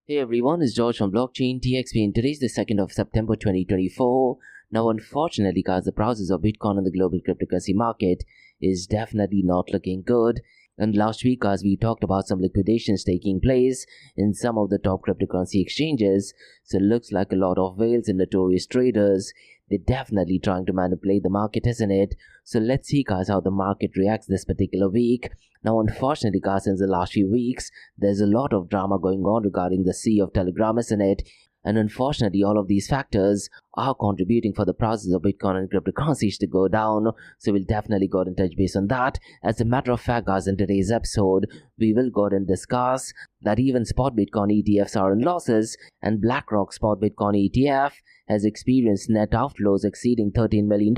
Hey everyone, it's George from Blockchain DXB and today's the 2nd of September 2024. Now unfortunately guys, the process of Bitcoin on the global cryptocurrency market is definitely not looking good. And last week guys, we talked about some liquidations taking place in some of the top cryptocurrency exchanges. So it looks like a lot of whales and notorious traders, they're definitely trying to manipulate the market, isn't it? So let's see guys how the market reacts this particular week. Now unfortunately guys, since the last few weeks, there's a lot of drama going on regarding the sea of Telegram, isn't it? And unfortunately, all of these factors are contributing for the prices of Bitcoin and cryptocurrencies to go down. So we'll definitely go ahead and touch base on that. As a matter of fact, guys, in today's episode, we will go ahead and discuss that even spot Bitcoin ETFs are in losses, and BlackRock spot Bitcoin ETF has experienced net outflows exceeding $13 million,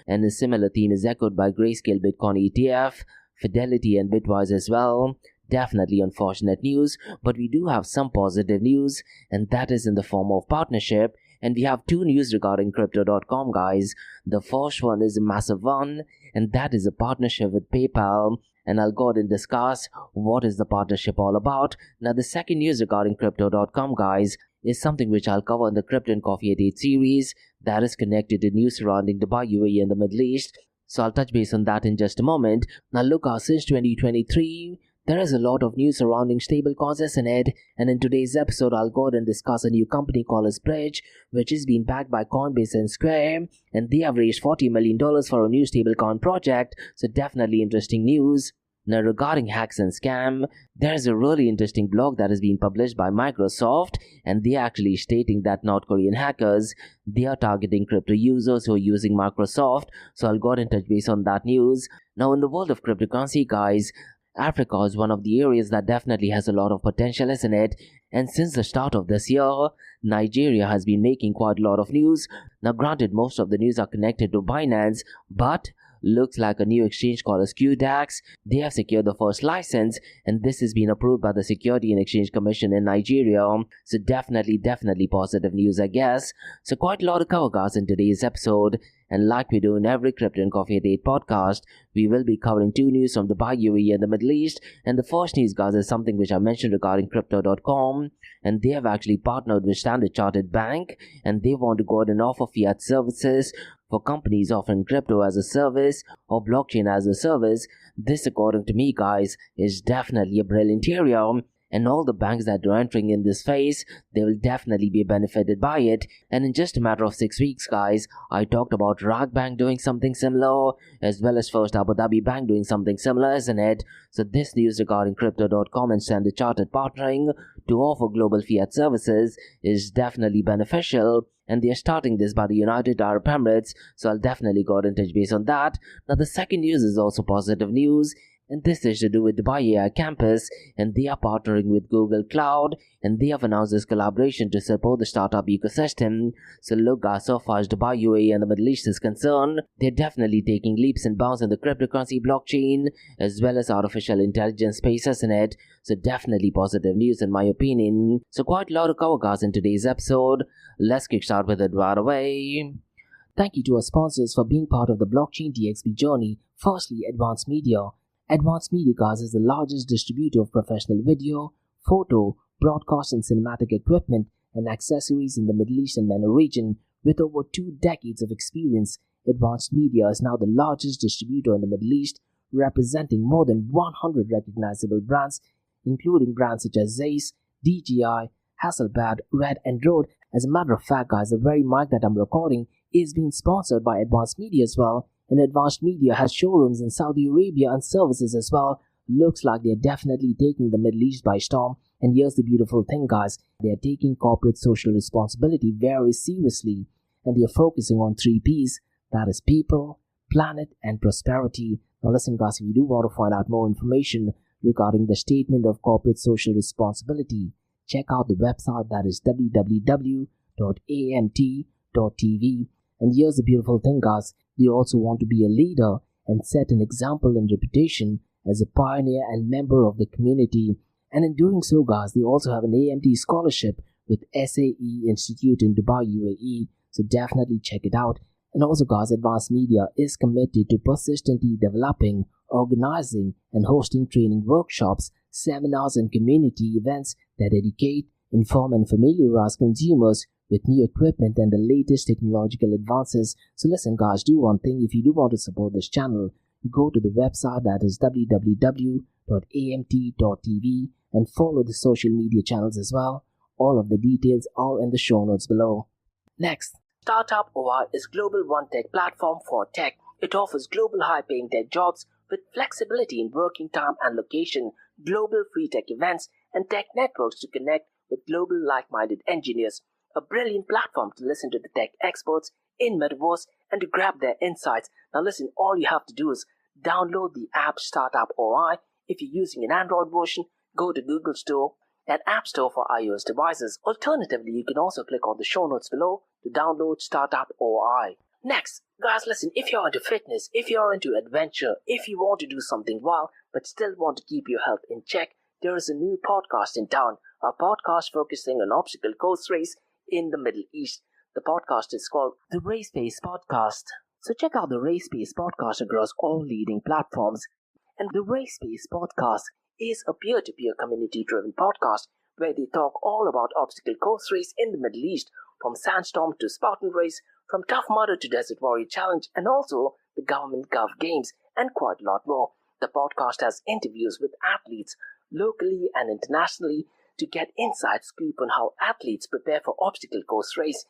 and a similar theme is echoed by Grayscale Bitcoin ETF, Fidelity and Bitwise as well. Definitely unfortunate news, but we do have some positive news, and that is in the form of partnership. And we have two news regarding crypto.com, guys. The first one is a massive one, and that is a partnership with PayPal. And I'll go ahead and discuss what is the partnership all about. Now, the second news regarding crypto.com, guys, is something which I'll cover in the Crypto and Coffee at 8 series that is connected to news surrounding Dubai, UAE, and the Middle East. So I'll touch base on that in just a moment. Now, look, since 2023, there is a lot of news surrounding stablecoins, isn't it? And in today's episode, I'll go ahead and discuss a new company called Bridge, which is being backed by Coinbase and Square, and they have raised $40 million for a new stablecoin project, so definitely interesting news. Now regarding hacks and scam, there is a really interesting blog that is being published by Microsoft, and they are actually stating that North Korean hackers, they are targeting crypto users who are using Microsoft, so I'll go ahead and touch base on that news. Now in the world of cryptocurrency, guys, Africa is one of the areas that definitely has a lot of potential, isn't it? And since the start of this year, Nigeria has been making quite a lot of news. Now granted, most of the news are connected to Binance, but looks like a new exchange called as QDAX. They have secured the first license, and this has been approved by the Security and Exchange Commission in Nigeria. So definitely positive news, I guess. So quite a lot of cover, guys, in today's episode. And like we do in every Crypto and Coffee at 8 podcast, we will be covering two news from Dubai, UAE, and the Middle East. And the first news, guys, is something which I mentioned regarding Crypto.com. And they have actually partnered with Standard Chartered Bank, and they want to go ahead and offer fiat services for companies offering crypto as a service or blockchain as a service. This, according to me, guys, is definitely a brilliant area. And all the banks that are entering in this phase, they will definitely be benefited by it. And in just a matter of 6 weeks, guys, I talked about Rag Bank doing something similar, as well as First Abu Dhabi Bank doing something similar, isn't it? So this news regarding Crypto.com and Standard Chartered partnering to offer global fiat services is definitely beneficial. And they are starting this by the United Arab Emirates, so I'll definitely go ahead and touch base on that. Now the second news is also positive news, and this is to do with Dubai AI Campus, and they are partnering with Google Cloud, and they have announced this collaboration to support the startup ecosystem. So look, guys, so far as Dubai, UAE, and the Middle East is concerned, they're definitely taking leaps and bounds in the cryptocurrency blockchain, as well as artificial intelligence space, isn't it? So definitely positive news in my opinion. So quite a lot of cover, guys, in today's episode. Let's kickstart with it right away. Thank you to our sponsors for being part of the Blockchain DXB journey. Firstly, Advanced Media. Advanced Media, guys, is the largest distributor of professional video, photo, broadcast and cinematic equipment and accessories in the Middle East and MENA region. With over 2 decades of experience, Advanced Media is now the largest distributor in the Middle East, representing more than 100 recognizable brands, including brands such as Zeiss, DJI, Hasselblad, Red and Rode. As a matter of fact, guys, the very mic that I'm recording is being sponsored by Advanced Media as well. And Advanced Media has showrooms in Saudi Arabia and services as well. Looks like they're definitely taking the Middle East by storm. And here's the beautiful thing, guys. They're taking corporate social responsibility very seriously. And they're focusing on 3 P's. That is people, planet, and prosperity. Now listen, guys, if you do want to find out more information regarding the statement of corporate social responsibility, check out the website, that is www.amt.tv. And here's the beautiful thing, guys. They also want to be a leader and set an example and reputation as a pioneer and member of the community. And in doing so, guys, they also have an AMT scholarship with SAE Institute in Dubai, UAE. So definitely check it out. And also, guys, Advanced Media is committed to persistently developing, organizing, and hosting training workshops, seminars, and community events that educate, inform and familiarize consumers with new equipment and the latest technological advances. So listen guys, do one thing. If you do want to support this channel, go to the website, that is www.amt.tv, and follow the social media channels as well. All of the details are in the show notes below. Next, Startup OI is global one-tech platform for tech. It offers global high-paying tech jobs with flexibility in working time and location, global free tech events, and tech networks to connect with global like-minded engineers. A brilliant platform to listen to the tech experts in Metaverse and to grab their insights. Now listen, all you have to do is download the app Startup OI. If you're using an Android version, go to Google Store and App Store for iOS devices. Alternatively, you can also click on the show notes below to download Startup OI. Next, guys, listen, if you're into fitness, if you're into adventure, if you want to do something wild but still want to keep your health in check, there is a new podcast in town, a podcast focusing on obstacle course race in the Middle East. The podcast is called the Race Pace Podcast. So check out the Race Pace Podcast across all leading platforms. And the Race Pace Podcast is a peer-to-peer community-driven podcast where they talk all about obstacle course race in the Middle East, from Sandstorm to Spartan Race, from Tough Mudder to Desert Warrior Challenge, and also the Government Gov Games, and quite a lot more. The podcast has interviews with athletes locally and internationally to get inside scoop on how athletes prepare for obstacle course race.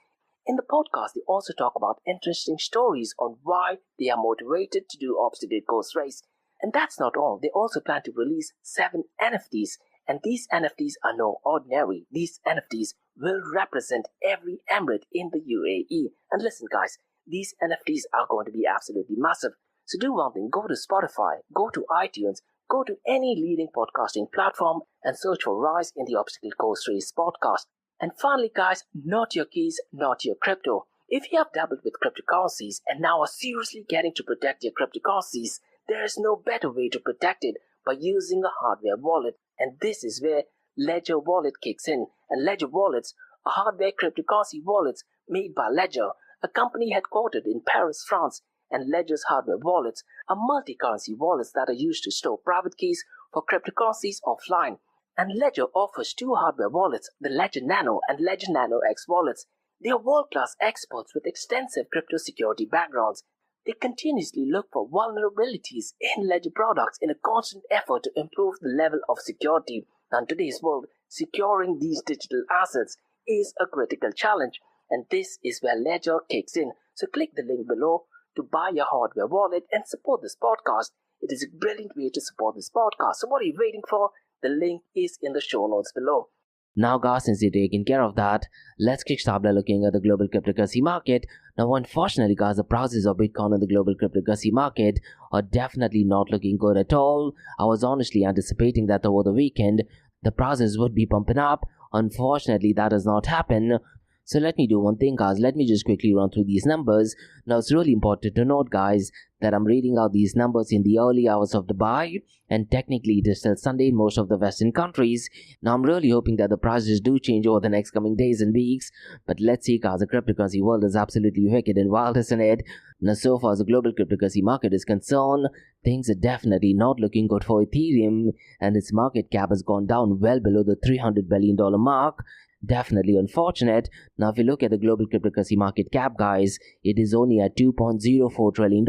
In the podcast, they also talk about interesting stories on why they are motivated to do obstacle course race. And that's not all. They also plan to release 7 NFTs. And these NFTs are no ordinary. These NFTs will represent every emirate in the UAE. And listen guys, these NFTs are going to be absolutely massive. So do one thing, go to Spotify, go to iTunes, go to any leading podcasting platform and search for Rise in the Obstacle Course Race podcast. And finally guys, not your keys, not your crypto. If you have dabbled with cryptocurrencies and now are seriously getting to protect your cryptocurrencies, there is no better way to protect it by using a hardware wallet. And this is where Ledger Wallet kicks in. And Ledger Wallets are hardware cryptocurrency wallets made by Ledger, a company headquartered in Paris, France. And Ledger's hardware wallets are multi-currency wallets that are used to store private keys for cryptocurrencies offline. And Ledger offers 2 hardware wallets, the Ledger Nano and Ledger Nano X wallets. They are world-class experts with extensive crypto security backgrounds. They continuously look for vulnerabilities in Ledger products in a constant effort to improve the level of security. Now, in today's world, securing these digital assets is a critical challenge, and this is where Ledger kicks in. So click the link below to buy your hardware wallet and support this podcast. It is a brilliant way to support this podcast. So what are you waiting for? The link is in the show notes below. Now guys, since you're taking care of that, let's kickstart by looking at the global cryptocurrency market. Now unfortunately guys, the prices of Bitcoin in the global cryptocurrency market are definitely not looking good at all. I was honestly anticipating that over the weekend, the prices would be pumping up. Unfortunately, that does not happen. So let me do one thing guys, let me just quickly run through these numbers. Now it's really important to note guys that I'm reading out these numbers in the early hours of Dubai, and technically it is still Sunday in most of the Western countries. Now I'm really hoping that the prices do change over the next coming days and weeks, but let's see guys, the cryptocurrency world is absolutely wicked and wild, isn't it? Now so far as the global cryptocurrency market is concerned, things are definitely not looking good for Ethereum, and its market cap has gone down well below the $300 billion mark. Definitely unfortunate. Now if you look at the global cryptocurrency market cap guys, it is only at $2.04 trillion,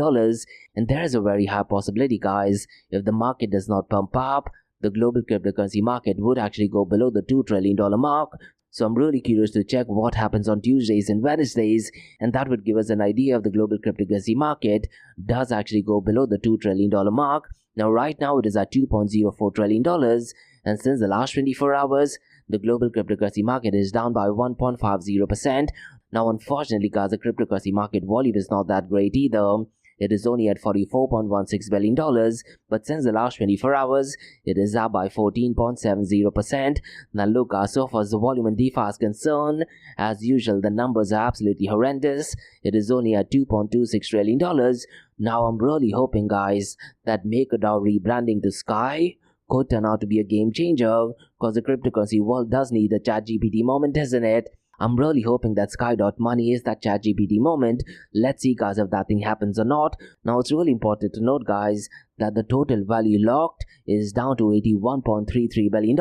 and there is a very high possibility guys, if the market does not pump up, the global cryptocurrency market would actually go below the $2 trillion mark. So I'm really curious to check what happens on Tuesdays and Wednesdays, and that would give us an idea if the global cryptocurrency market does actually go below the $2 trillion mark. Now right now it is at $2.04 trillion, and since the last 24 hours, the global cryptocurrency market is down by 1.50%. Now unfortunately guys, the cryptocurrency market volume is not that great either. It is only at $44.16 billion, but since the last 24 hours, it is up by 14.70%. Now look guys, so far as the volume in DeFi is concerned, as usual the numbers are absolutely horrendous. It is only at $2.26 trillion. Now I'm really hoping guys that MakerDAO rebranding to Sky could turn out to be a game changer, because the cryptocurrency world does need a ChatGPT moment, isn't it? I'm really hoping that Sky.money is that ChatGPT moment. Let's see guys if that thing happens or not. Now it's really important to note guys that the total value locked is down to $81.33 billion.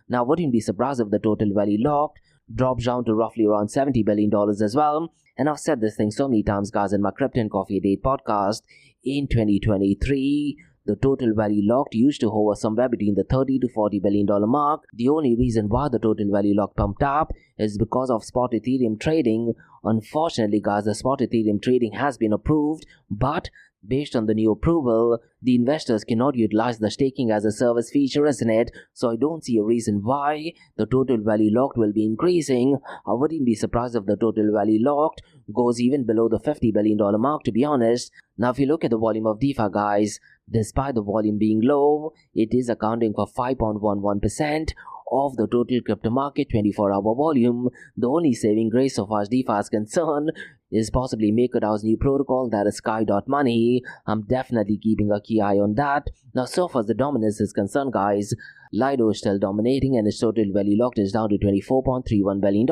Now wouldn't be surprised if the total value locked drops down to roughly around $70 billion as well. And I've said this thing so many times guys in my Crypto and Coffee Date podcast. In 2023, the total value locked used to hover somewhere between the $30 to $40 billion mark. The only reason why the total value locked pumped up is because of spot Ethereum trading. Unfortunately guys, the spot Ethereum trading has been approved, but based on the new approval, the investors cannot utilize the staking as a service feature, isn't it? So I don't see a reason why the total value locked will be increasing. I wouldn't be surprised if the total value locked goes even below the $50 billion mark, to be honest. Now if you look at the volume of DeFi guys, despite the volume being low, it is accounting for 5.11% of the total crypto market 24-hour volume. The only saving grace so far as DeFi is concerned is possibly MakerDAO's new protocol, that is Sky.money. I'm definitely keeping a key eye on that. Now so far as the dominance is concerned guys, Lido is still dominating and its total value locked is down to $24.31 billion.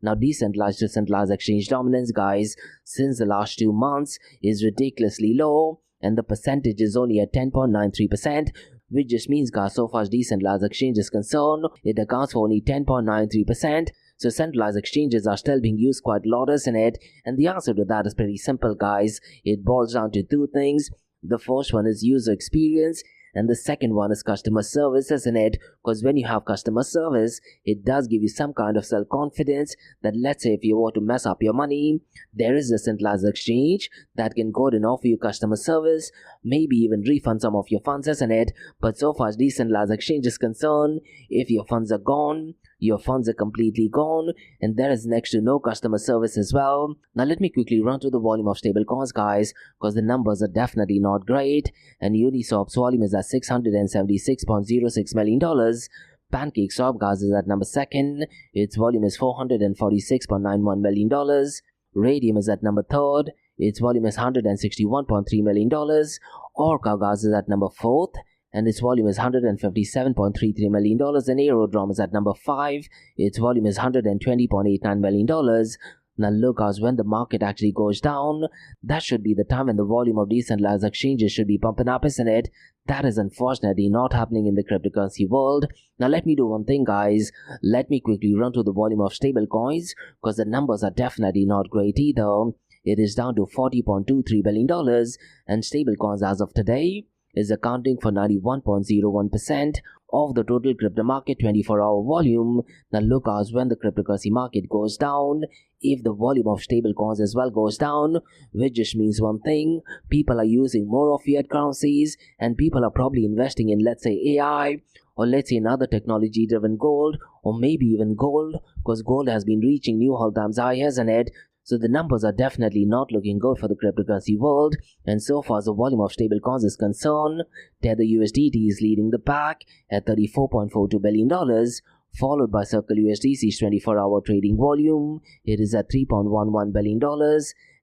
Now decentralized to centralized exchange dominance guys, since the last 2 months is ridiculously low, and the percentage is only at 10.93%, which just means guys, so far as decentralized exchange is concerned, it accounts for only 10.93%. So centralized exchanges are still being used quite a lot, isn't it? And the answer to that is pretty simple guys. It boils down to two things. The first one is user experience, and the second one is customer service, isn't it? Because when you have customer service, it does give you some kind of self-confidence that, let's say if you want to mess up your money, there is a centralized exchange that can go and offer you customer service, maybe even refund some of your funds, isn't it? But so far as decentralized exchange is concerned, if your funds are gone, your funds are completely gone, and there is next to no customer service as well. Now let me quickly run through the volume of stablecoins guys, because the numbers are definitely not great. And Uniswap's volume is at $676.06 million. PancakeSwap guys is at number 2nd. Its volume is $446.91 million. Radium is at number 3rd. Its volume is $161.3 million. Orca guys is at number 4th, and its volume is $157.33 million. And Aerodrome is at number 5. Its volume is $120.89 million. Now look guys, when the market actually goes down, that should be the time when the volume of decentralized exchanges should be pumping up, isn't it? That is unfortunately not happening in the cryptocurrency world. Now let me do one thing guys, let me quickly run through the volume of stablecoins, because the numbers are definitely not great either. It is down to $40.23 billion, and stablecoins as of today is accounting for 91.01% of the total crypto market 24-hour volume. Now look guys, when the cryptocurrency market goes down, if the volume of stablecoins as well goes down, which just means one thing, people are using more of fiat currencies, and people are probably investing in, let's say, AI, or let's say another technology driven gold, or maybe even gold, because gold has been reaching new all-time high, hasn't it? So the numbers are definitely not looking good for the cryptocurrency world. And so far as the volume of stablecoins is concerned, Tether USDT is leading the pack at $34.42 billion, followed by Circle USDC's 24-hour trading volume. It is at $3.11 billion,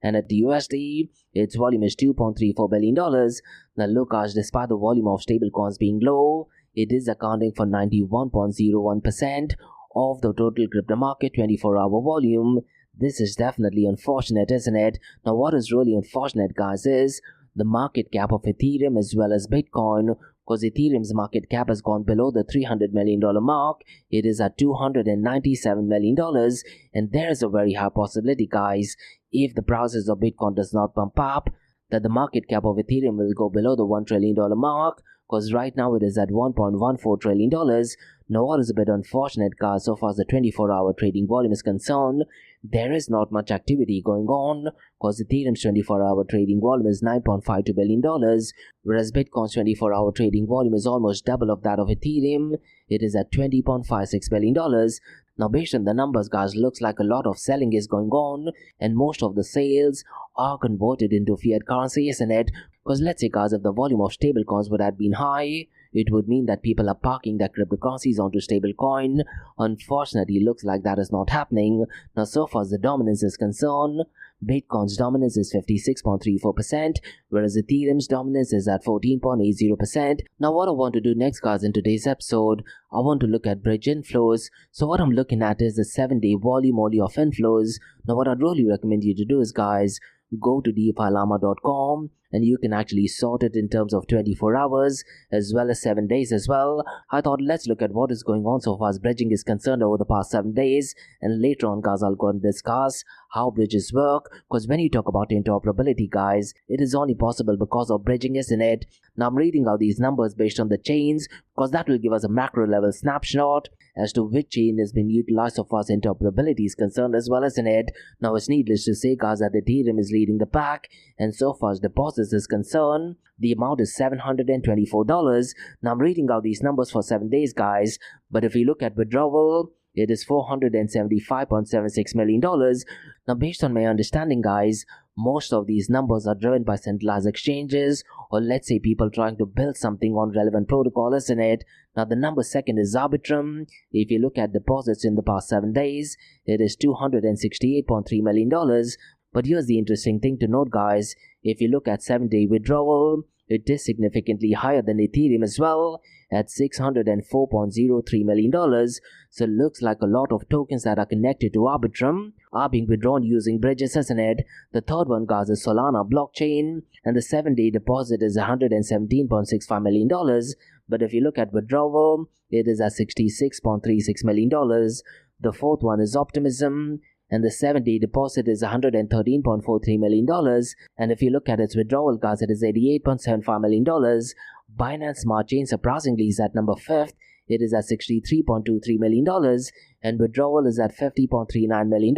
and at the USD, its volume is $2.34 billion. Now look guys, despite the volume of stablecoins being low, it is accounting for 91.01% of the total crypto market 24-hour volume. This is definitely unfortunate, isn't it? Now what is really unfortunate guys is the market cap of Ethereum as well as Bitcoin, because Ethereum's market cap has gone below the $300 million mark. It is at $297 million, and there is a very high possibility guys, if the prices of Bitcoin does not pump up, that the market cap of Ethereum will go below the $1 trillion mark, because right now it is at $1.14 trillion. Now what is a bit unfortunate guys, so far as the 24-hour trading volume is concerned, there is not much activity going on, because Ethereum's 24-hour trading volume is $9.52 billion, whereas Bitcoin's 24-hour trading volume is almost double of that of Ethereum. It is at $20.56 billion. Now based on the numbers guys, looks like a lot of selling is going on, and most of the sales are converted into fiat currency, isn't it? Because let's say guys, if the volume of stablecoins would have been high, it would mean that people are parking their cryptocurrencies onto stablecoin. Unfortunately, it looks like that is not happening. Now, so far as the dominance is concerned, Bitcoin's dominance is 56.34%, whereas Ethereum's dominance is at 14.80%. Now, what I want to do next, guys, in today's episode, I want to look at bridge inflows. So what I'm looking at is the 7-day volume only of inflows. Now, what I'd really recommend you to do is, guys, go to defilama.com and you can actually sort it in terms of 24 hours as well as 7 days as well. I thought let's look at what is going on so far as bridging is concerned over the past 7 days, and later on, guys, I'll go and discuss how bridges work, because when you talk about interoperability, guys, it is only possible because of bridging, isn't it? Now I'm reading out these numbers based on the chains, because that will give us a macro level snapshot as to which chain has been utilized so far as interoperability is concerned as well as in it. Now it's needless to say, guys, that Ethereum is leading the pack, and so far as deposits is concerned, the amount is $724. Now I'm reading out these numbers for 7 days, guys, but if we look at withdrawal, it is $475.76 million. Now, based on my understanding, guys, most of these numbers are driven by centralized exchanges, or let's say people trying to build something on relevant protocol, isn't it? Now, the number second is Arbitrum. If you look at deposits in the past 7 days, it is $268.3 million. But here's the interesting thing to note, guys. If you look at 7-day withdrawal, it is significantly higher than Ethereum as well, at $604.03 million. So it looks like a lot of tokens that are connected to Arbitrum are being withdrawn using bridges, isn't it? The third one, guys, is Solana blockchain, and the 7-day deposit is $117.65 million. But if you look at withdrawal, it is at $66.36 million. The fourth one is Optimism, and the 7-day deposit is $113.43 million. And if you look at its withdrawal, guys, it is $88.75 million. Binance Smart Chain surprisingly is at number 5th. It is at $63.23 million, and withdrawal is at $50.39 million.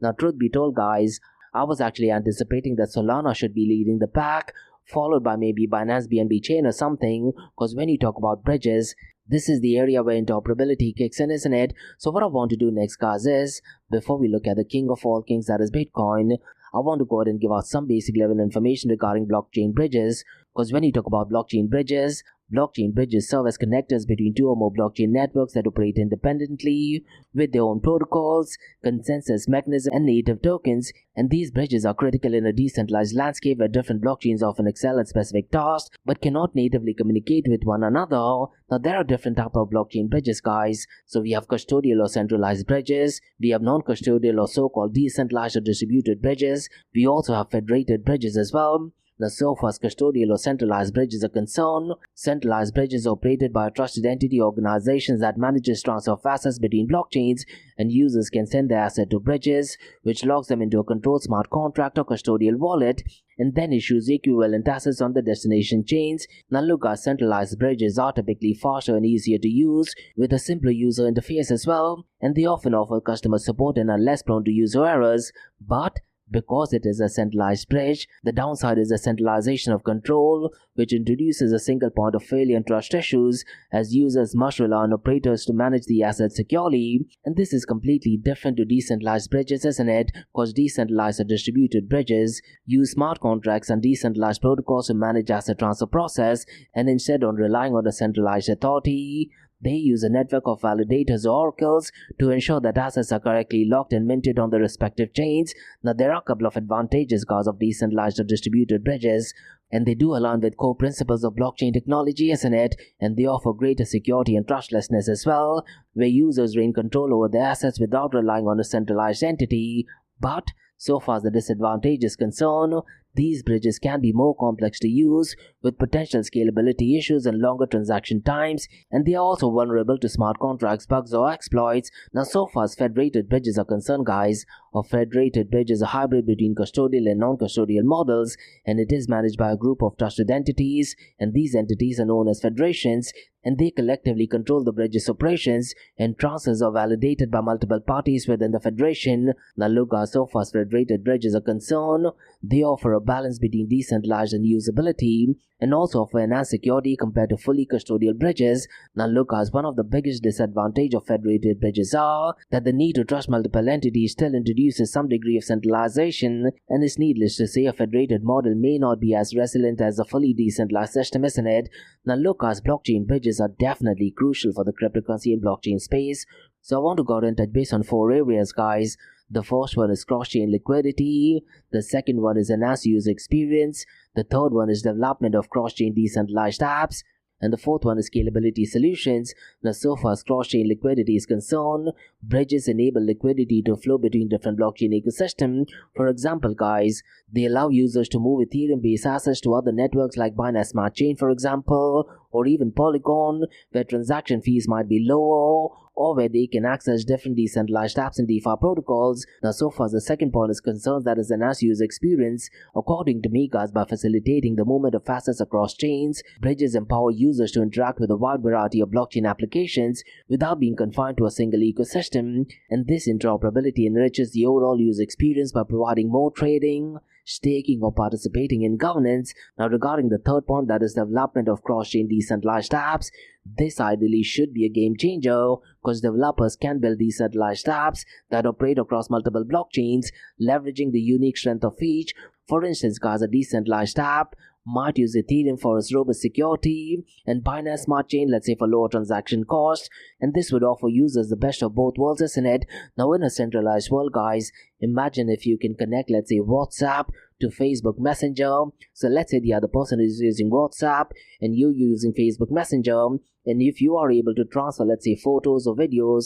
Now, truth be told, guys, I was actually anticipating that Solana should be leading the pack, followed by maybe Binance BNB Chain or something, because when you talk about bridges, this is the area where interoperability kicks in, isn't it? So what I want to do next, guys, is, before we look at the king of all kings, that is Bitcoin, I want to go ahead and give out some basic level information regarding blockchain bridges, because when you talk about blockchain bridges serve as connectors between two or more blockchain networks that operate independently with their own protocols, consensus mechanisms, and native tokens. And these bridges are critical in a decentralized landscape where different blockchains often excel at specific tasks but cannot natively communicate with one another. Now, there are different types of blockchain bridges, guys. So we have custodial or centralized bridges, we have non-custodial or so-called decentralized or distributed bridges, we also have federated bridges as well. Now, so far as custodial or centralized bridges are concerned, centralized bridges are operated by a trusted entity or organizations that manages transfer of assets between blockchains, and users can send their asset to bridges, which logs them into a controlled smart contract or custodial wallet, and then issues equivalent assets on the destination chains. Now, look, our centralized bridges are typically faster and easier to use, with a simpler user interface as well, and they often offer customer support and are less prone to user errors. But because it is a centralized bridge, the downside is the centralization of control, which introduces a single point of failure and trust issues, as users must rely on operators to manage the assets securely. And this is completely different to decentralized bridges, isn't it? Because decentralized or distributed bridges use smart contracts and decentralized protocols to manage asset transfer process, and instead of relying on a centralized authority, they use a network of validators or oracles to ensure that assets are correctly locked and minted on the respective chains. Now, there are a couple of advantages, guys, of decentralized or distributed bridges, and they do align with core principles of blockchain technology, isn't it? And they offer greater security and trustlessness as well, where users retain control over their assets without relying on a centralized entity. But so far as the disadvantage is concerned, these bridges can be more complex to use, with potential scalability issues and longer transaction times, and they are also vulnerable to smart contracts, bugs, or exploits. Now, so far as federated bridges are concerned, guys, a federated bridge is a hybrid between custodial and non-custodial models, and it is managed by a group of trusted entities, and these entities are known as federations, and they collectively control the bridge's operations, and transfers are validated by multiple parties within the federation. Now, look, so far as federated bridges are concerned, they offer a balance between decentralized and usability, and also offer enhanced security compared to fully custodial bridges. Now, look, as one of the biggest disadvantages of federated bridges are that the need to trust multiple entities still introduces introduces some degree of centralization, and it's needless to say a federated model may not be as resilient as a fully decentralized system, isn't it? Now look, as blockchain bridges are definitely crucial for the cryptocurrency and blockchain space. So I want to go ahead and touch base on 4 areas, guys. The first one is cross-chain liquidity, the second one is enhanced user experience, the third one is development of cross-chain decentralized apps, and the fourth one is scalability solutions. Now, so far as cross-chain liquidity is concerned, bridges enable liquidity to flow between different blockchain ecosystems. For example, guys, they allow users to move Ethereum-based assets to other networks like Binance Smart Chain, for example, or even Polygon, where transaction fees might be lower, or where they can access different decentralized apps and DeFi protocols. Now, so far as the second point is concerned, that is enhanced user experience. According to me, guys, by facilitating the movement of assets across chains, bridges empower users to interact with a wide variety of blockchain applications without being confined to a single ecosystem. And this interoperability enriches the overall user experience by providing more trading, staking, or participating in governance. Now, regarding the third point, that is development of cross-chain decentralized apps, this ideally should be a game changer because developers can build decentralized apps that operate across multiple blockchains, leveraging the unique strength of each. For instance, guys, a decentralized app might use Ethereum for its robust security and Binance Smart Chain, let's say, for lower transaction cost, and this would offer users the best of both worlds, isn't it? Now, in a centralized world, guys, imagine if you can connect, let's say, WhatsApp to Facebook Messenger. So let's say the other person is using WhatsApp and you're using Facebook Messenger, and if you are able to transfer, let's say, photos or videos,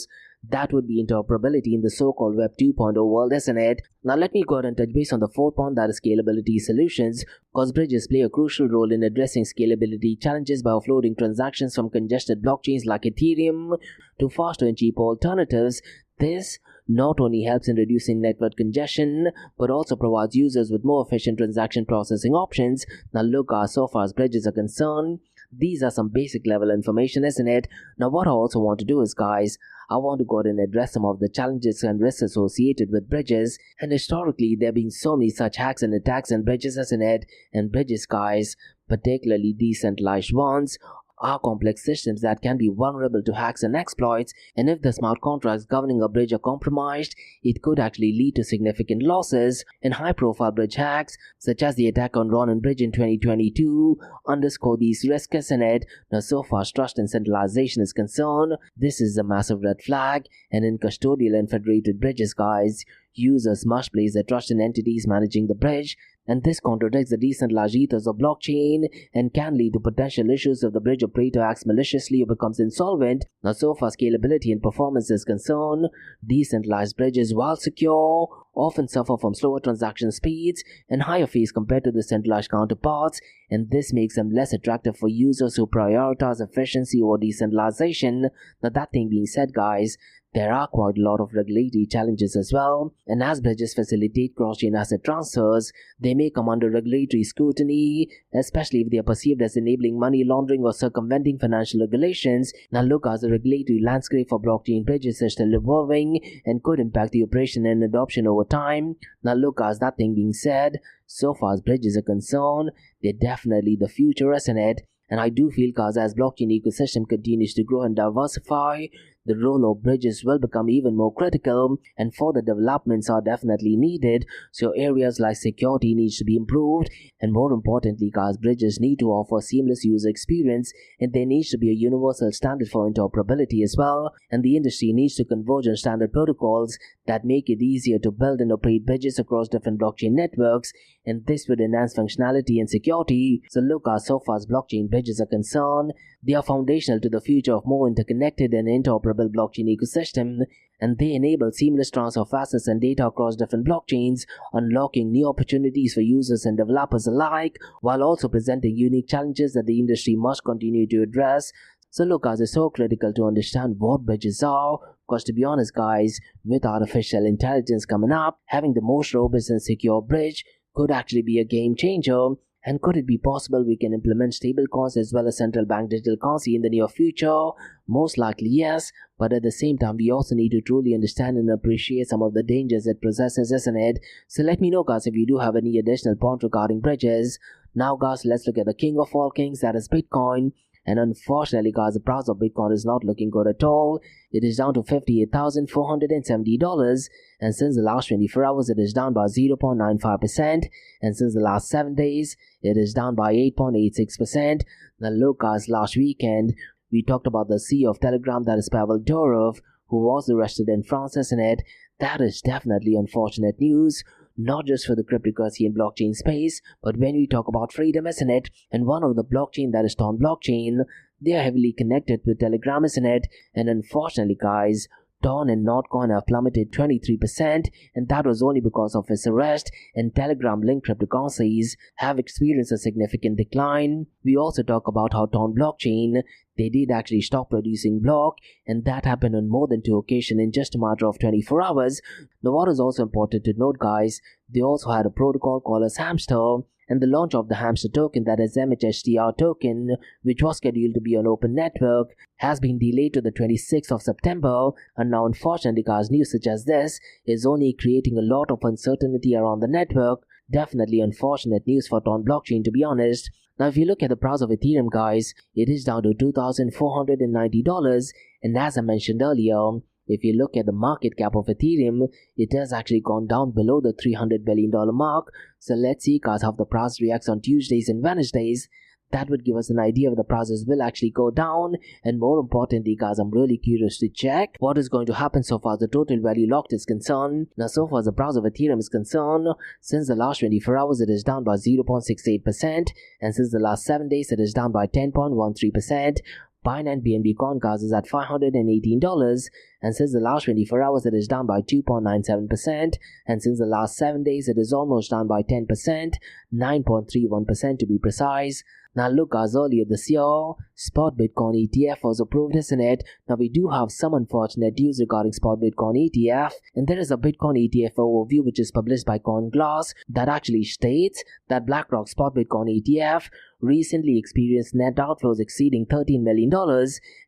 that would be interoperability in the so-called Web 2.0 world, isn't it? Now let me go ahead and touch base on the fourth point, that is scalability solutions, because bridges play a crucial role in addressing scalability challenges by offloading transactions from congested blockchains like Ethereum to faster and cheaper alternatives. This not only helps in reducing network congestion, but also provides users with more efficient transaction processing options. Now look, so far as bridges are concerned, these are some basic level information, isn't it? Now what I also want to do is, guys, I want to go ahead and address some of the challenges and risks associated with bridges. And historically, there have been so many such hacks and attacks on bridges, isn't it? And bridges, guys, particularly decentralized ones, are complex systems that can be vulnerable to hacks and exploits, and if the smart contracts governing a bridge are compromised, it could actually lead to significant losses. And high-profile bridge hacks, such as the attack on Ronin Bridge in 2022, underscore these risks, isn't it? Now, so far as trust and centralization is concerned, this is a massive red flag, and in custodial and federated bridges, guys, users must place their trust in entities managing the bridge, and this contradicts the decentralized ethos of blockchain and can lead to potential issues if the bridge operator acts maliciously or becomes insolvent. Now, so far as scalability and performance is concerned, decentralized bridges, while secure, often suffer from slower transaction speeds and higher fees compared to the centralized counterparts, and this makes them less attractive for users who prioritize efficiency over decentralization. Now, that thing being said, guys, there are quite a lot of regulatory challenges as well, and as bridges facilitate cross-chain asset transfers, they may come under regulatory scrutiny, especially if they are perceived as enabling money laundering or circumventing financial regulations. Now look, as the regulatory landscape for blockchain bridges is still evolving and could impact the operation and adoption over time. Now look, as that thing being said, so far as bridges are concerned, they're definitely the future, isn't it? And I do feel, guys, as blockchain ecosystem continues to grow and diversify, the role of bridges will become even more critical, and further developments are definitely needed. So areas like security needs to be improved, and more importantly, guys, bridges need to offer seamless user experience, and there needs to be a universal standard for interoperability as well, and the industry needs to converge on standard protocols that make it easier to build and operate bridges across different blockchain networks, and this would enhance functionality and security. So look, so far as blockchain bridges are concerned, they are foundational to the future of more interconnected and interoperable blockchain ecosystem, and they enable seamless transfer of assets and data across different blockchains, unlocking new opportunities for users and developers alike, while also presenting unique challenges that the industry must continue to address. So look, guys, it's so critical to understand what bridges are, because to be honest, guys, with artificial intelligence coming up, having the most robust and secure bridge could actually be a game changer. And could it be possible we can implement stablecoins as well as central bank digital currency in the near future? Most likely yes, but at the same time we also need to truly understand and appreciate some of the dangers it possesses, isn't it? So let me know, guys, if you do have any additional points regarding bridges. Now, guys, let's look at the king of all kings, that is Bitcoin. And unfortunately guys, the price of Bitcoin is not looking good at all. It is down to $58,470, and since the last 24 hours it is down by 0.95%, and since the last 7 days it is down by 8.86%. Now look guys, last weekend we talked about the CEO of Telegram, that is Pavel Durov, who was arrested in France, isn't it? That is definitely unfortunate news, not just for the cryptocurrency and blockchain space, but when we talk about freedom, isn't it? And one of the blockchain, that is Ton blockchain, they are heavily connected with Telegram, isn't it? And unfortunately guys, Ton and Notcoin have plummeted 23%, and that was only because of his arrest, and Telegram-linked cryptocurrencies have experienced a significant decline. We also talk about how Ton blockchain, they did actually stop producing block, and that happened on more than 2 occasions in just a matter of 24 hours. Now what is also important to note guys, they also had a protocol called as Hamster, and the launch of the Hamster token, that is MHSTR token, which was scheduled to be on open network, has been delayed to the 26th of September, and now unfortunately guys, news such as this is only creating a lot of uncertainty around the network. Definitely unfortunate news for Ton blockchain, to be honest. Now if you look at the price of Ethereum guys, it is down to $2,490, and as I mentioned earlier, if you look at the market cap of Ethereum, it has actually gone down below the $300 billion mark. So let's see guys how the price reacts on Tuesdays and Wednesdays. That would give us an idea if the prices will actually go down, and more importantly guys, I'm really curious to check what is going to happen so far as the total value locked is concerned. Now so far as the price of Ethereum is concerned, since the last 24 hours it is down by 0.68%, and since the last 7 days it is down by 10.13%. Binance BNB Coin guys is at $518, and since the last 24 hours it is down by 2.97%, and since the last 7 days it is almost down by 10%, 9.31% to be precise. Now look guys, earlier this year, Spot Bitcoin ETF was approved, isn't it? Now we do have some unfortunate news regarding Spot Bitcoin ETF, and there is a Bitcoin ETF overview which is published by CoinGlass that actually states that BlackRock Spot Bitcoin ETF recently experienced net outflows exceeding $13 million,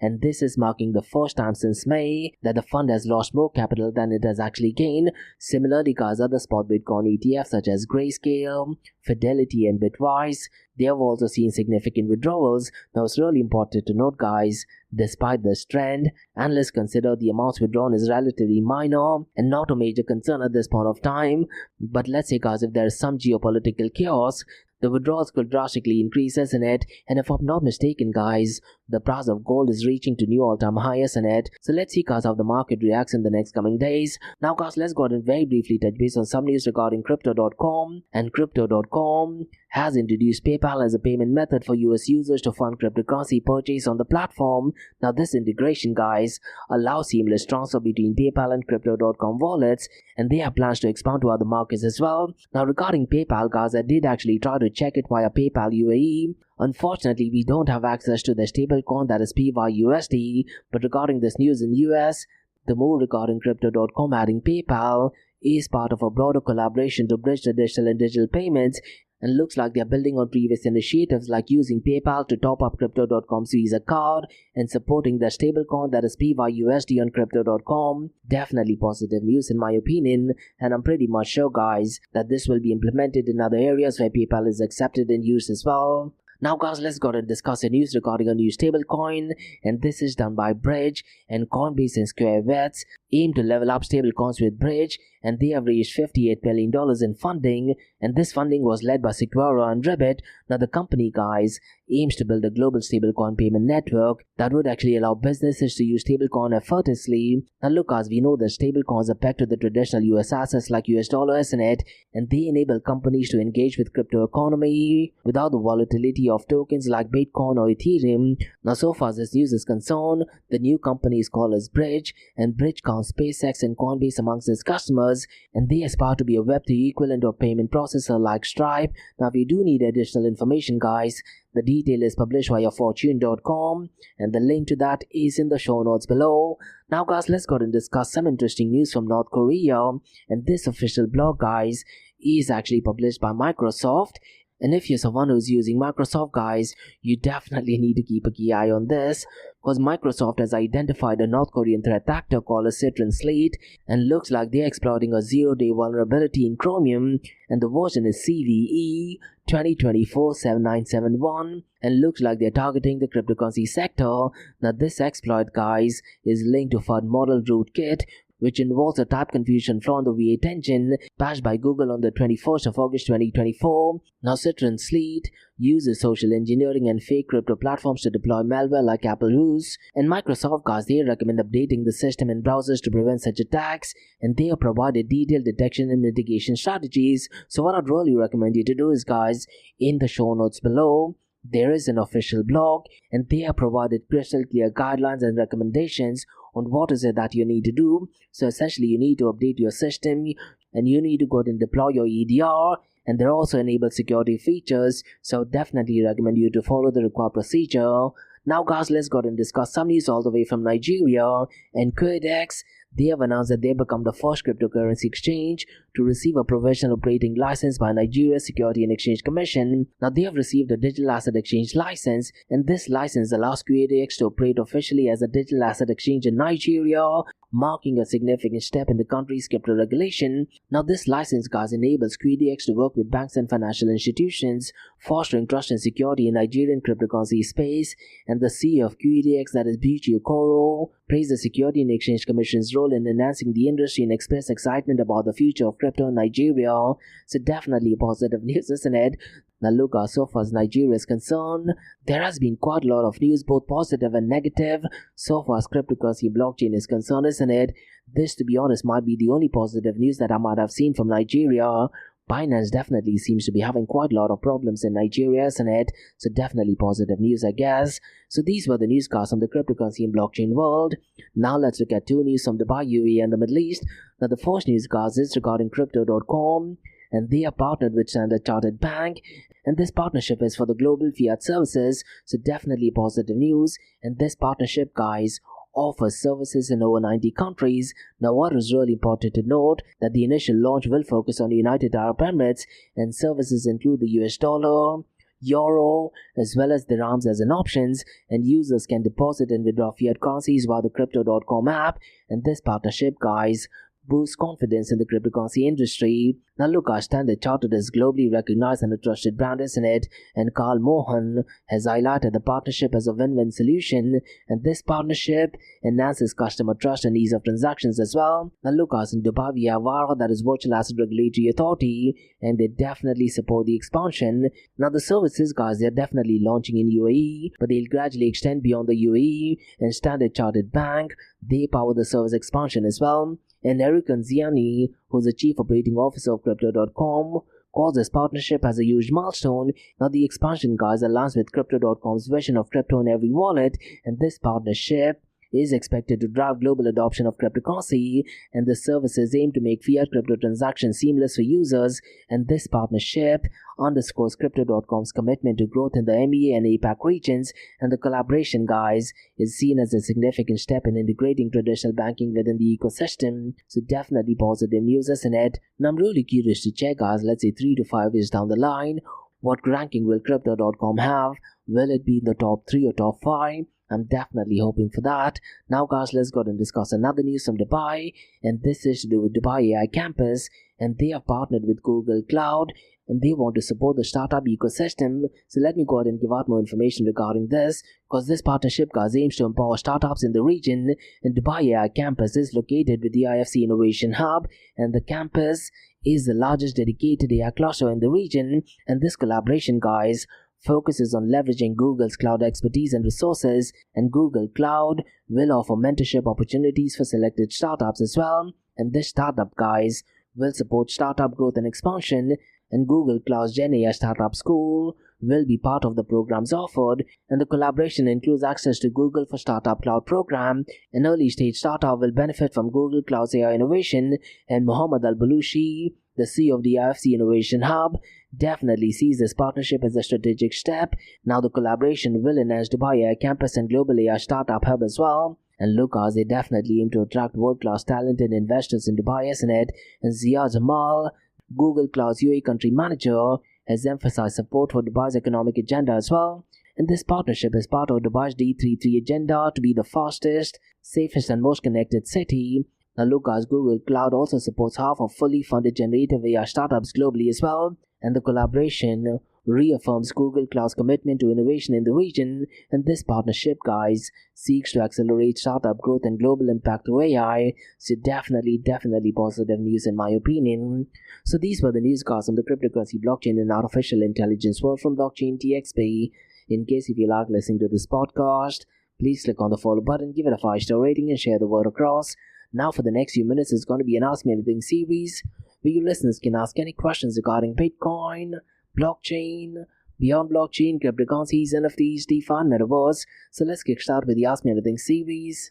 and this is marking the first time since May that the fund has lost more capital than it has actually gained. Similarly guys, other Spot Bitcoin ETFs such as Grayscale, Fidelity and Bitwise, they have also seen significant withdrawals. Now it's really important to note guys, despite this trend, analysts consider the amounts withdrawn is relatively minor and not a major concern at this point of time. But let's say guys, if there is some geopolitical chaos, the withdrawals could drastically increase, isn't it? And if I'm not mistaken guys, the price of gold is reaching to new all-time high, isn't it? So let's see guys how the market reacts in the next coming days. Now guys, let's go ahead and very briefly touch base on some news regarding Crypto.com. And Crypto.com has introduced PayPal as a payment method for US users to fund cryptocurrency purchase on the platform. Now this integration guys allows seamless transfer between PayPal and Crypto.com wallets, and they have plans to expand to other markets as well. Now regarding PayPal guys, I did actually try to check it via PayPal UAE. Unfortunately, we don't have access to the stablecoin, that is PYUSD, but regarding this news in US, the move regarding Crypto.com adding PayPal is part of a broader collaboration to bridge the digital and digital payments, and looks like they are building on previous initiatives like using PayPal to top up Crypto.com's Visa card and supporting the stablecoin, that is PYUSD, on Crypto.com. Definitely positive news in my opinion, and I'm pretty much sure guys that this will be implemented in other areas where PayPal is accepted and used as well. Now guys, let's go and discuss the news regarding a new stablecoin, and this is done by Bridge, and Coinbase and Square Bets aim to level up stablecoins with Bridge, and they have raised $58 million in funding, and this funding was led by Sequoia and Ribbit. Now the company guys aims to build a global stablecoin payment network that would actually allow businesses to use stablecoin effortlessly. Now look guys, we know that stablecoins are pegged to the traditional US assets like US dollar, isn't it? And they enable companies to engage with crypto economy without the volatility of tokens like Bitcoin or Ethereum. Now so far as this news is concerned, the new company is called as Bridge, and Bridge counts SpaceX and Coinbase amongst its customers, and they aspire to be a Web3 equivalent of payment processor like Stripe. Now we do need additional information guys. The detail is published via fortune.com, and the link to that is in the show notes below. Now guys, let's go and discuss some interesting news from North Korea, and this official blog guys is actually published by Microsoft, And if you're someone who's using Microsoft, guys, you definitely need to keep a key eye on this, because Microsoft has identified a North Korean threat actor called a Citron Slate, and looks like they're exploiting a zero-day vulnerability in Chromium, and the version is CVE 2024-7971, and looks like they're targeting the cryptocurrency sector. Now this exploit, guys, is linked to FUD model rootkit, which involves a type confusion flaw in the V8 engine patched by Google on the 21st of August 2024. Now Citron Slate uses social engineering and fake crypto platforms to deploy malware like Apple Ruse, and Microsoft, guys, they recommend updating the system and browsers to prevent such attacks, and they have provided detailed detection and mitigation strategies. So what I'd really recommend you to do is, guys, in the show notes below, there is an official blog, and they have provided crystal clear guidelines and recommendations on what is it that you need to do. So essentially, you need to update your system, and you need to go ahead and deploy your EDR, and they're also enable security features. So definitely recommend you to follow the required procedure. Now, guys, let's go ahead and discuss some news all the way from Nigeria. And QuidX, they have announced that they become the first cryptocurrency exchange to receive a provisional operating license by Nigeria's Security and Exchange Commission. Now, they have received a digital asset exchange license, and this license allows QuidX to operate officially as a digital asset exchange in Nigeria, marking a significant step in the country's crypto regulation. Now, this license, guys, enables QuidX to work with banks and financial institutions, fostering trust and security in Nigerian cryptocurrency space. And the CEO of QEDX, that is Buchi Okoro, praised the Security and Exchange Commission's role in enhancing the industry and expressed excitement about the future of crypto in Nigeria. So definitely positive news, isn't it? Now look, so far as Nigeria is concerned, there has been quite a lot of news, both positive and negative, so far as cryptocurrency blockchain is concerned, isn't it? This, to be honest, might be the only positive news that I might have seen from Nigeria. Binance definitely seems to be having quite a lot of problems in Nigeria, isn't it? So definitely positive news, I guess. So these were the newscasts on the cryptocurrency and blockchain world. Now let's look at two news from Dubai, UAE and the Middle East. Now the first newscast is regarding Crypto.com, and they are partnered with Standard Chartered Bank, and this partnership is for the global fiat services. So definitely positive news, and this partnership, guys, offers services in over 90 countries. Now what is really important to note, that the initial launch will focus on the United Arab Emirates, and services include the US dollar, euro, as well as dirhams as an options, and users can deposit and withdraw fiat currencies via the Crypto.com app. And this partnership, guys, boosts confidence in the cryptocurrency industry. Now look, our Standard Chartered is globally recognized and a trusted brand, isn't it? And Carl Mohan has highlighted the partnership as a win-win solution, and this partnership enhances customer trust and ease of transactions as well. Now look, us in Dubai, we have VARA, that is Virtual Asset Regulatory Authority, and they definitely support the expansion. Now the services, guys, they're definitely launching in UAE, but they'll gradually extend beyond the UAE, and Standard Chartered Bank, they power the service expansion as well. And Eric Anziani, who's the Chief Operating Officer of Crypto.com, calls this partnership as a huge milestone. Now the expansion, guys, aligns with Crypto.com's vision of crypto in every wallet, and this partnership is expected to drive global adoption of cryptocurrency, and the services aim to make fiat crypto transactions seamless for users. And this partnership underscores Crypto.com's commitment to growth in the MEA and APAC regions, and the collaboration, guys, is seen as a significant step in integrating traditional banking within the ecosystem. So definitely positive news, isn't it? Now I'm really curious to check, guys, let's say 3 to 5 years down the line, what ranking will Crypto.com have? Will it be in the top 3 or top 5? I'm definitely hoping for that. Now, guys, let's go and discuss another news from Dubai, and this is to do with Dubai AI Campus, and they have partnered with Google Cloud, and they want to support the startup ecosystem. So let me go ahead and give out more information regarding this, because this partnership, guys, aims to empower startups in the region, and Dubai AI Campus is located with the IFC Innovation Hub, and the campus is the largest dedicated AI cluster in the region. And this collaboration, guys, focuses on leveraging Google's cloud expertise and resources, and Google Cloud will offer mentorship opportunities for selected startups as well. And this startup, guys, will support startup growth and expansion, and Google Cloud's Gen AI Startup School will be part of the programs offered, and the collaboration includes access to Google for Startup Cloud program. An early stage startup will benefit from Google Cloud's AI innovation, and Mohammed Al-Balushi, the CEO of the IFC Innovation Hub, definitely sees this partnership as a strategic step. Now the collaboration will enhance Dubai AI Campus and Global AI Startup Hub as well. And look, they definitely aim to attract world-class talented investors in Dubai, isn't it? And Zia Jamal, Google Cloud's UAE country manager, has emphasized support for Dubai's economic agenda as well. And this partnership is part of Dubai's D33 agenda to be the fastest, safest and most connected city. Now look guys, Google Cloud also supports half of fully funded generative AI startups globally as well, and the collaboration reaffirms Google Cloud's commitment to innovation in the region, and this partnership guys seeks to accelerate startup growth and global impact through AI, so definitely positive news in my opinion. So these were the news guys on the cryptocurrency, blockchain and artificial intelligence world from Blockchain DXB. In case if you like listening to this podcast, please click on the follow button, give it a 5-star rating and share the word across. Now for the next few minutes is going to be an Ask Me Anything series where you listeners can ask any questions regarding Bitcoin, blockchain, beyond blockchain, cryptocurrencies, NFTs, DeFi, and Metaverse. So let's get started with the Ask Me Anything series.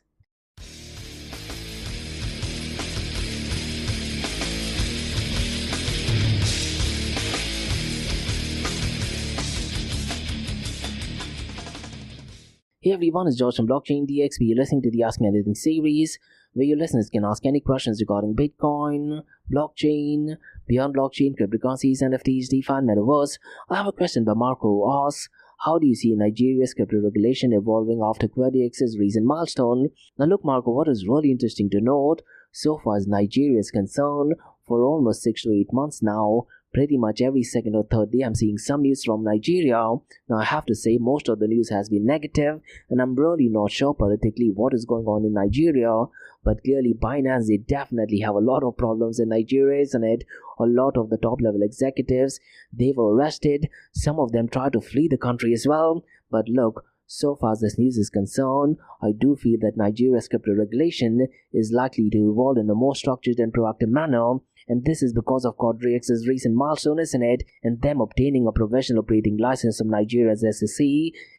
Hey everyone, it's George from Blockchain DXB. You're listening to the Ask Me Anything series where your listeners can ask any questions regarding Bitcoin, blockchain, beyond blockchain, cryptocurrencies, NFTs, DeFi, and Metaverse. I have a question by Marco who asks, how do you see Nigeria's crypto regulation evolving after QuadX's recent milestone? Now look Marco, what is really interesting to note, so far as Nigeria is concerned, for almost 6 to 8 months now, pretty much every second or third day I'm seeing some news from Nigeria. Now I have to say most of the news has been negative, and I'm really not sure politically what is going on in Nigeria, but clearly Binance, they definitely have a lot of problems in Nigeria, isn't it? A lot of the top level executives, they were arrested, some of them tried to flee the country as well. But look, so far as this news is concerned, I do feel that Nigeria's crypto regulation is likely to evolve in a more structured and proactive manner, and this is because of QuadX's recent milestone, isn't it? And them obtaining a professional operating license from Nigeria's SEC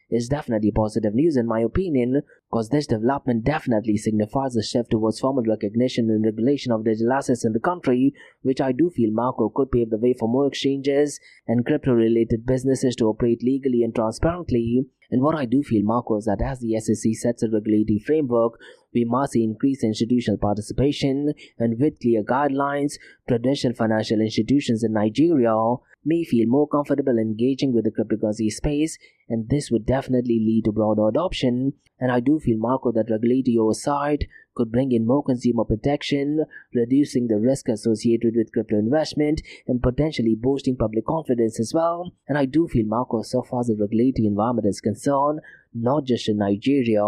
is definitely positive news in my opinion, because this development definitely signifies a shift towards formal recognition and regulation of digital assets in the country, which I do feel Marco could pave the way for more exchanges and crypto-related businesses to operate legally and transparently. And what I do feel, Marco, is that as the SEC sets a regulatory framework, we must see increased institutional participation, and with clear guidelines, traditional financial institutions in Nigeria may feel more comfortable engaging with the cryptocurrency space, and this would definitely lead to broader adoption. And I do feel, Marco, that regulatory oversight could bring in more consumer protection, reducing the risk associated with crypto investment, and potentially boosting public confidence as well. And I do feel, Marco, so far as the regulatory environment is concerned, not just in Nigeria,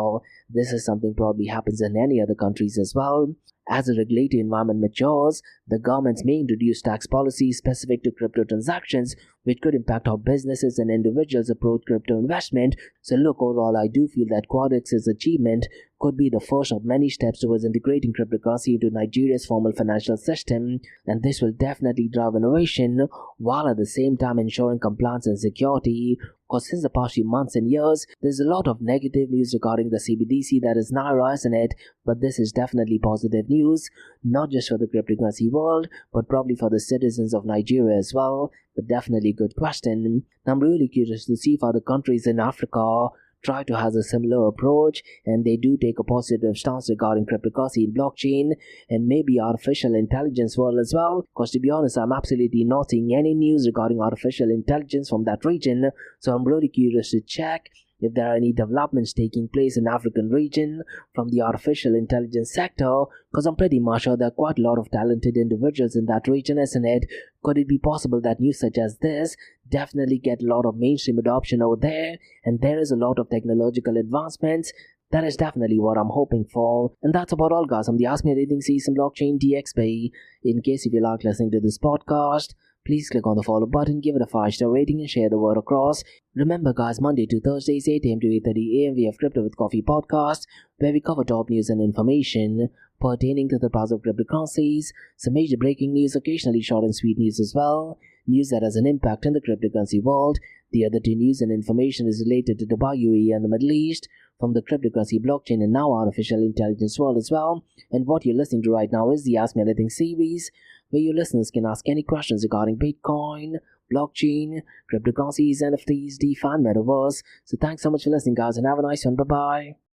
this is something probably happens in any other countries as well. As the regulatory environment matures, the governments may introduce tax policies specific to crypto transactions, which could impact how businesses and individuals approach crypto investment. So look, overall, I do feel that QuadX's achievement could be the first of many steps towards integrating cryptocurrency into Nigeria's formal financial system, and this will definitely drive innovation, while at the same time ensuring compliance and security. Because since the past few months and years, there's a lot of negative news regarding the CBDC that is Naira, isn't it? But this is definitely positive news, not just for the cryptocurrency world, but probably for the citizens of Nigeria as well. But definitely good question. Now I'm really curious to see if other countries in Africa try to have a similar approach, and they do take a positive stance regarding cryptocurrency and blockchain and maybe artificial intelligence world as well, because to be honest, I'm absolutely not seeing any news regarding artificial intelligence from that region. So I'm really curious to check if there are any developments taking place in African region from the artificial intelligence sector, because I'm pretty much sure there are quite a lot of talented individuals in that region, isn't it? Could it be possible that news such as this definitely get a lot of mainstream adoption over there, and there is a lot of technological advancements? That is definitely what I'm hoping for. And that's about all, guys. I'm the Ask Me Anything season Blockchain DXB. In case if you like listening to this podcast, please click on the follow button, give it a 5-star rating and share the word across. Remember guys, Monday to Thursdays 8 am to 8:30 am we have Crypto with Coffee podcast, where we cover top news and information pertaining to the price of cryptocurrencies, some major breaking news, occasionally short and sweet news as well, news that has an impact in the cryptocurrency world. The other two news and information is related to Dubai, UAE and the Middle East, from the cryptocurrency, blockchain and now artificial intelligence world as well. And what you're listening to right now is the Ask Me Anything series, where your listeners can ask any questions regarding Bitcoin, blockchain, cryptocurrencies, NFTs, DeFi, and Metaverse. So thanks so much for listening, guys, and have a nice one. Bye-bye.